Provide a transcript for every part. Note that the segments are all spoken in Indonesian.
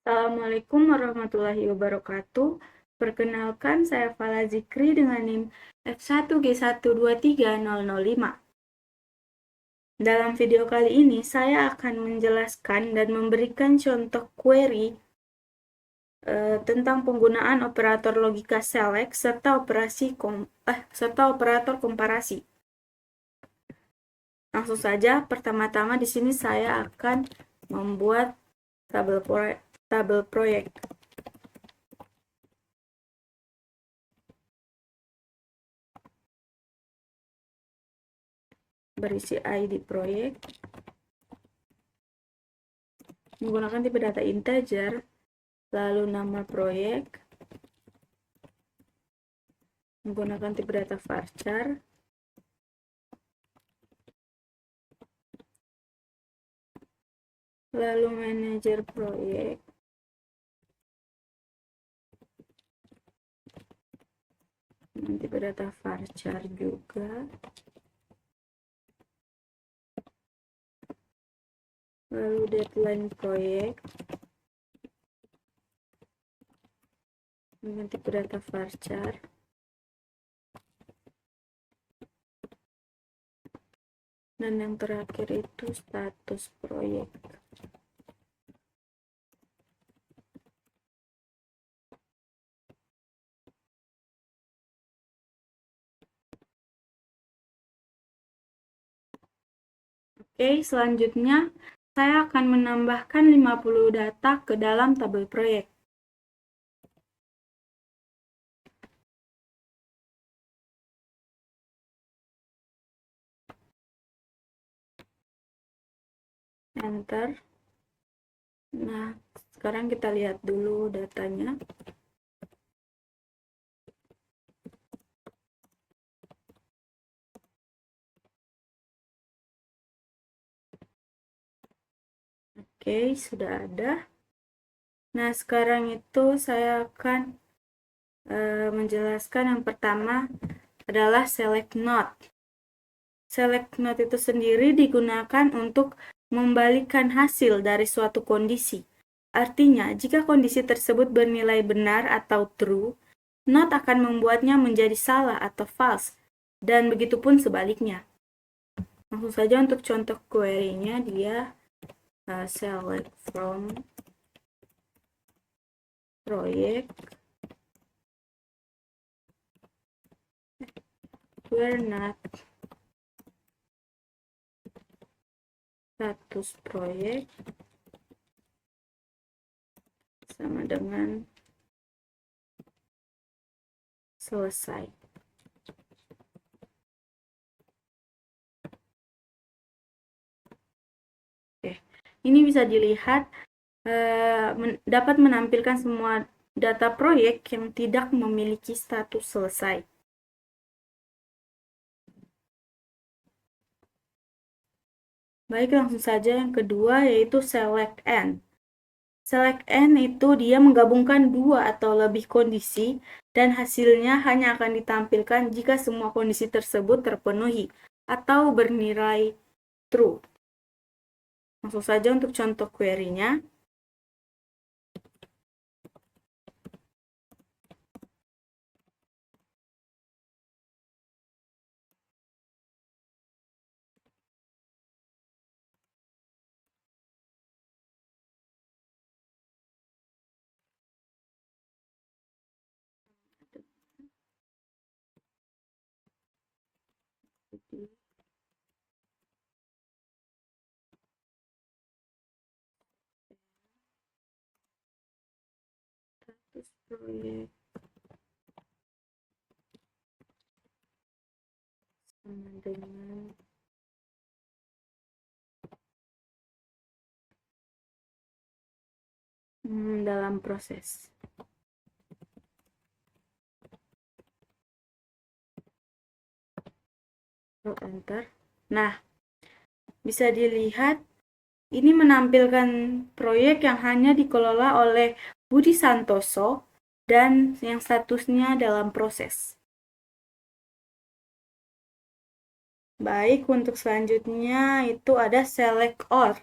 Assalamualaikum warahmatullahi wabarakatuh. Perkenalkan, saya Fala Zikri dengan NIM F1G1230005. Dalam video kali ini, saya akan menjelaskan dan memberikan contoh query tentang penggunaan operator logika select serta operator komparasi. Langsung saja, pertama-tama di sini saya akan membuat tabel proyek. Berisi ID proyek, menggunakan tipe data integer, lalu nama proyek, menggunakan tipe data varchar, lalu manajer proyek, dengan tipe data varchar juga, lalu deadline proyek dengan tipe data varchar, dan yang terakhir itu status proyek. Oke, selanjutnya saya akan menambahkan 50 data ke dalam tabel proyek. Enter. Nah, sekarang kita lihat dulu datanya. Oke, sudah ada. Nah, sekarang itu saya akan menjelaskan yang pertama adalah select node. Select node itu sendiri digunakan untuk membalikan hasil dari suatu kondisi. Artinya, jika kondisi tersebut bernilai benar atau true, node akan membuatnya menjadi salah atau false, dan begitupun sebaliknya. Langsung saja untuk contoh query-nya, dia select from proyek where not status proyek sama dengan selesai. Oke, ini bisa dilihat dapat menampilkan semua data proyek yang tidak memiliki status selesai. Baik, langsung saja yang kedua yaitu select n. Select n itu dia menggabungkan dua atau lebih kondisi dan hasilnya hanya akan ditampilkan jika semua kondisi tersebut terpenuhi atau bernilai true. Langsung saja untuk contoh query-nya. Status proyek sama dengan dalam proses. Enter. Nah, bisa dilihat ini menampilkan proyek yang hanya dikelola oleh Budi Santoso dan yang statusnya dalam proses. Baik, untuk selanjutnya itu ada select all.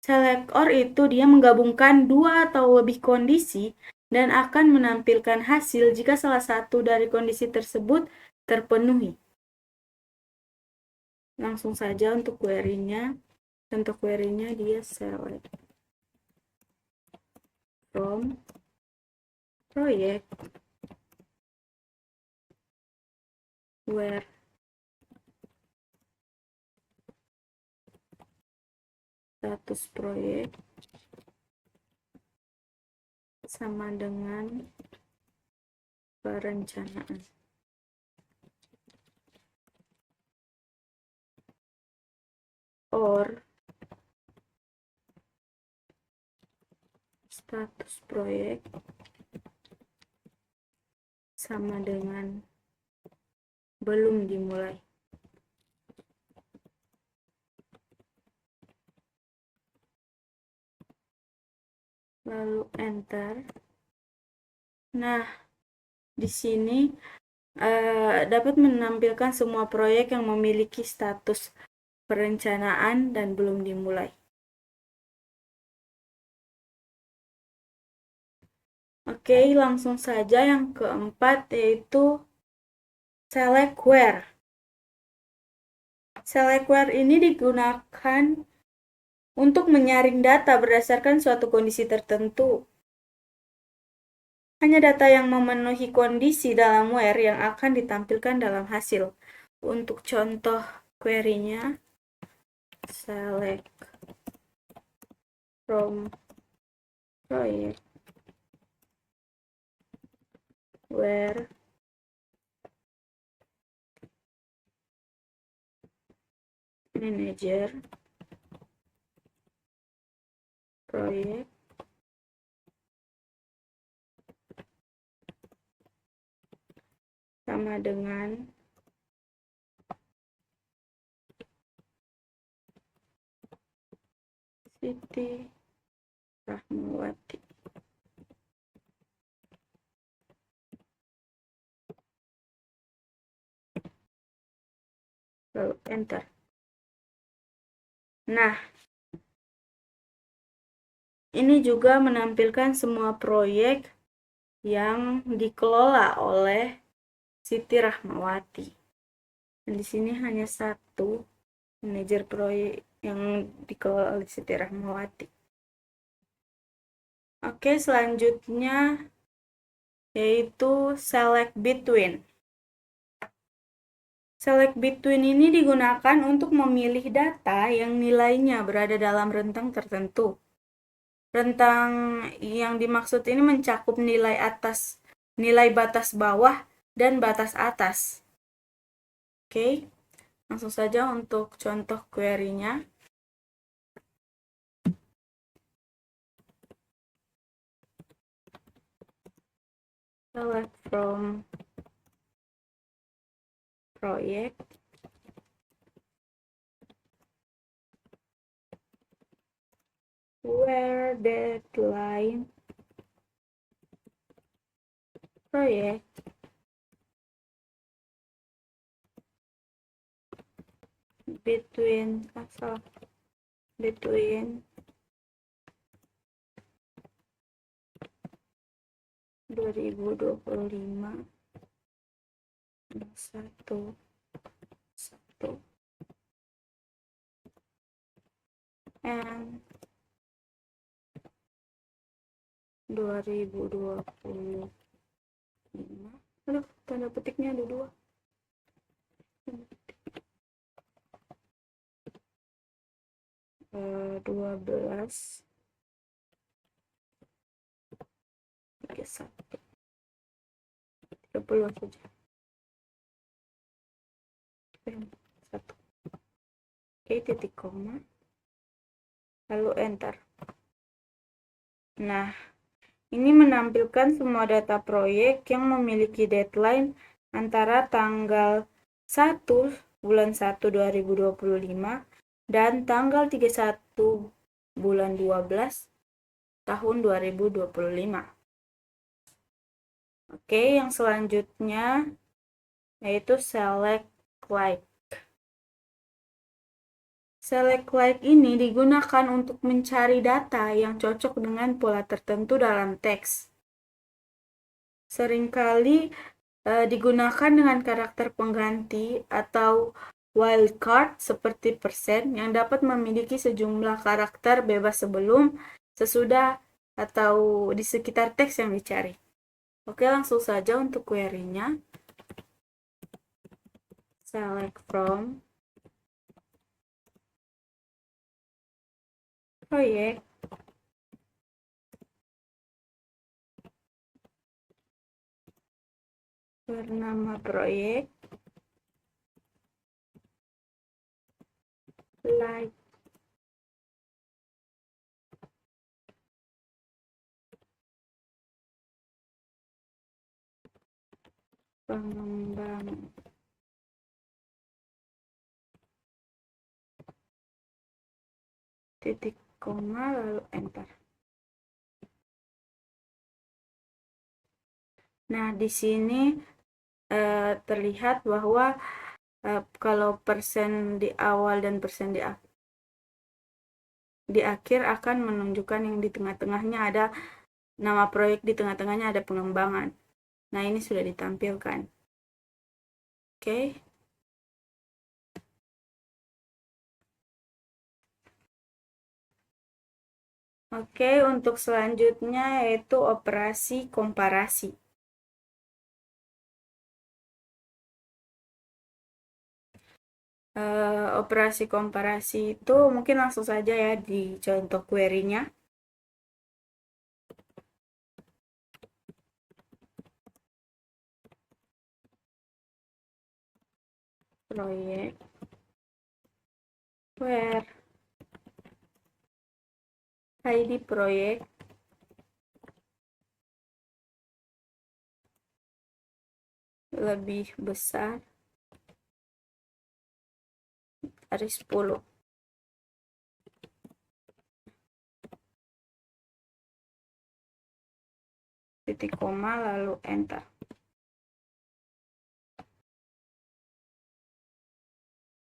Select or itu dia menggabungkan dua atau lebih kondisi dan akan menampilkan hasil jika salah satu dari kondisi tersebut terpenuhi. Langsung saja untuk query-nya. Contoh query-nya dia select from project where status proyek sama dengan perencanaan. Or status proyek sama dengan belum dimulai. Lalu enter. Nah, di sini dapat menampilkan semua proyek yang memiliki status perencanaan dan belum dimulai. Oke, langsung saja yang keempat yaitu select where. Select where ini digunakan untuk menyaring data berdasarkan suatu kondisi tertentu. Hanya data yang memenuhi kondisi dalam where yang akan ditampilkan dalam hasil. Untuk contoh query-nya, select from project where manager proyek sama dengan Siti Rahmawati. Lalu enter. Nah, ini juga menampilkan semua proyek yang dikelola oleh Siti Rahmawati. Dan di sini hanya satu manajer proyek yang dikelola oleh Siti Rahmawati. Oke, selanjutnya yaitu select between. Select between ini digunakan untuk memilih data yang nilainya berada dalam rentang tertentu. Rentang yang dimaksud ini mencakup nilai atas, nilai batas bawah, dan batas atas. Oke, langsung saja untuk contoh query-nya. Select from project where deadline project between 2025 1 and 2025. Aduh, tanda petiknya ada 2. 12 31 30 saja. 1. Oke, titik koma. Lalu enter. Nah, ini menampilkan semua data proyek yang memiliki deadline antara tanggal 1 bulan 1 2025 dan tanggal 31 bulan 12 tahun 2025. Oke, yang selanjutnya yaitu select like. Select like ini digunakan untuk mencari data yang cocok dengan pola tertentu dalam teks. Seringkali digunakan dengan karakter pengganti atau wildcard seperti persen yang dapat memiliki sejumlah karakter bebas sebelum, sesudah, atau di sekitar teks yang dicari. Oke, langsung saja untuk query-nya. Select from proyek bernama proyek like pengembang titik koma lalu enter. Nah, di sini terlihat bahwa kalau persen di awal dan persen di akhir akan menunjukkan yang di tengah-tengahnya ada nama proyek, di tengah-tengahnya ada pengembangan. Nah, ini sudah ditampilkan. Oke. Oke, untuk selanjutnya yaitu operasi komparasi. Operasi komparasi itu mungkin langsung saja ya di contoh query-nya. Proyek where ID proyek lebih besar dari 10. Titik koma lalu enter.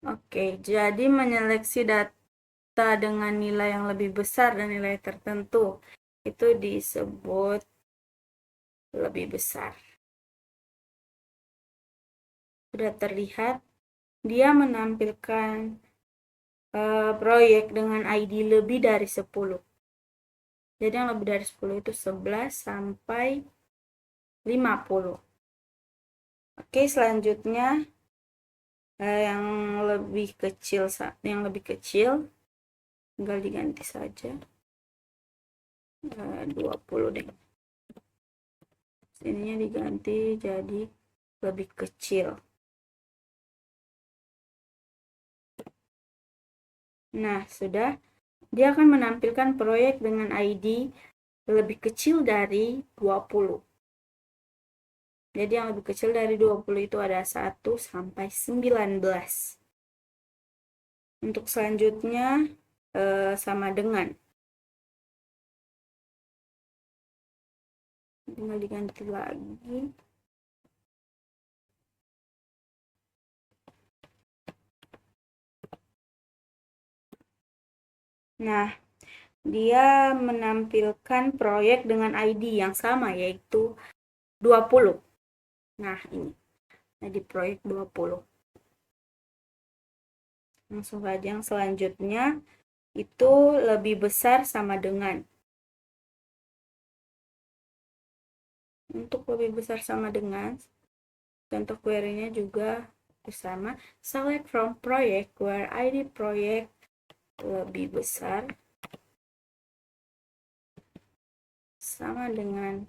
Oke, jadi menyeleksi data dengan nilai yang lebih besar dan nilai tertentu itu disebut lebih besar. Sudah terlihat dia menampilkan proyek dengan ID lebih dari 10. Jadi yang lebih dari 10 itu 11 sampai 50. Oke, selanjutnya yang lebih kecil tinggal diganti saja 20 deh. Sininya diganti jadi lebih kecil. Nah, sudah. Dia akan menampilkan proyek dengan ID lebih kecil dari 20. Jadi yang lebih kecil dari 20 itu ada 1 sampai 19. Untuk selanjutnya sama dengan. Tinggal diganti lagi. Nah, dia menampilkan proyek dengan ID yang sama yaitu 20. Nah, ini. Nah, di proyek 20. Langsung saja yang selanjutnya itu lebih besar sama dengan. Untuk lebih besar sama dengan, contoh query-nya juga bersama. Select from project where ID proyek lebih besar sama dengan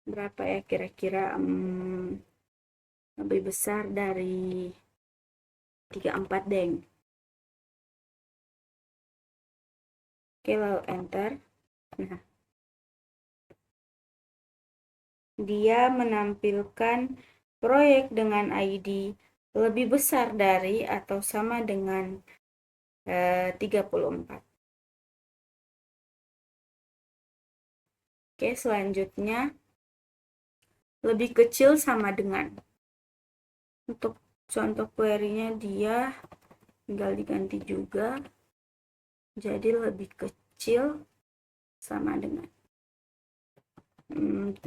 berapa ya kira-kira, lebih besar dari 34 deng. Oke, lalu enter. Nah, dia menampilkan proyek dengan ID lebih besar dari atau sama dengan 34. Oke, selanjutnya lebih kecil sama dengan. Untuk contoh query-nya dia tinggal diganti juga jadi lebih kecil, sama dengan 30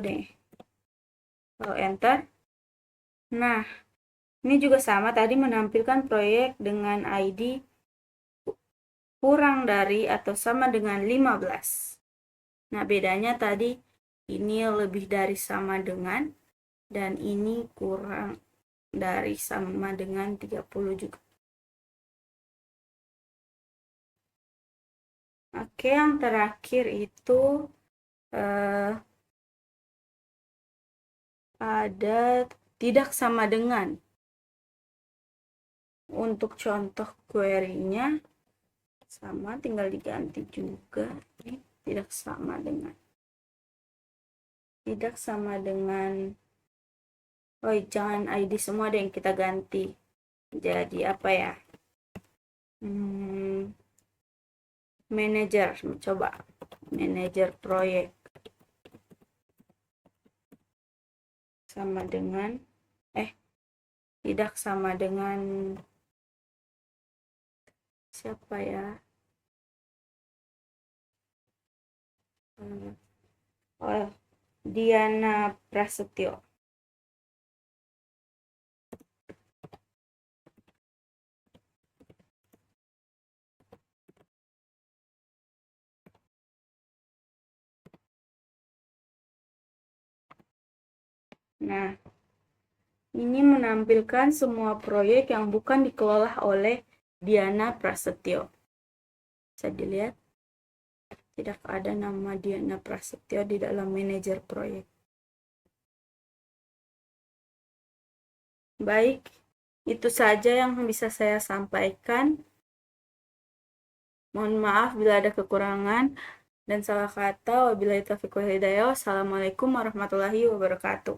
deh. Kalau enter, nah ini juga sama, tadi menampilkan proyek dengan ID kurang dari atau sama dengan 15. Nah, bedanya tadi ini lebih dari sama dengan, dan ini kurang dari sama dengan 30 juga. Oke, yang terakhir itu ada tidak sama dengan. Untuk contoh query-nya sama, tinggal diganti juga. Ini tidak sama dengan. Tidak sama dengan, oh jangan ID semua deh yang kita ganti. Jadi apa ya? Manager, coba. Manager proyek. Sama dengan, tidak sama dengan siapa ya? Oh, Diana Prasetyo. Nah, ini menampilkan semua proyek yang bukan dikelola oleh Diana Prasetyo. Bisa dilihat, tidak ada nama Diana Prasetyo di dalam manajer proyek. Baik, itu saja yang bisa saya sampaikan. Mohon maaf bila ada kekurangan dan salah kata. Wabillahi taufiq wal hidayah. Wassalamualaikum warahmatullahi wabarakatuh.